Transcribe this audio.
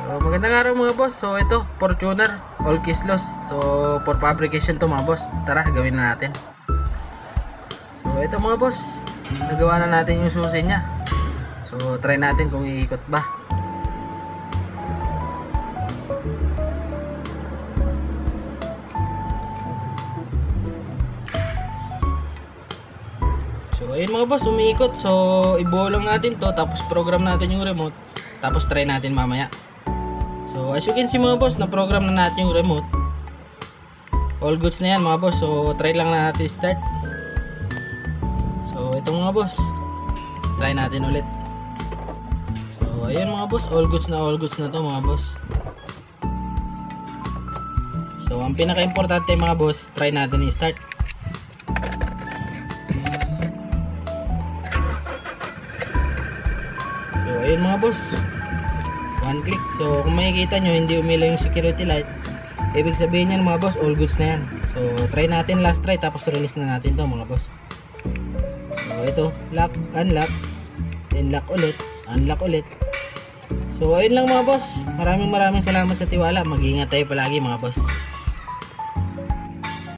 So magandang araw mga boss. So ito, Fortuner, all kislos. So for fabrication to mga boss. Tara, gawin na natin. So ito mga boss, nagawa na natin yung susi nya. So try natin kung iikot ba. So ayun mga boss, umiikot. So ibuo lang natin to, tapos program natin yung remote, tapos try natin mamaya. So as you can see mga boss, na program na natin yung remote. All goods na yan mga boss. So try lang na natin start. So ito mga boss, try natin ulit. So ayun mga boss, all goods na to mga boss. So ang pinaka-importante mga boss, try natin i-start. So ayun mga boss, one click. So kung makikita nyo, hindi umilaw yung security light, ibig sabihin yan mga boss, all goods na yan. So try natin last try, tapos release na natin to mga boss. So ito, lock, unlock, then lock ulit, unlock ulit. So ayun lang mga boss, maraming salamat sa tiwala. Mag-iingat tayo palagi mga boss.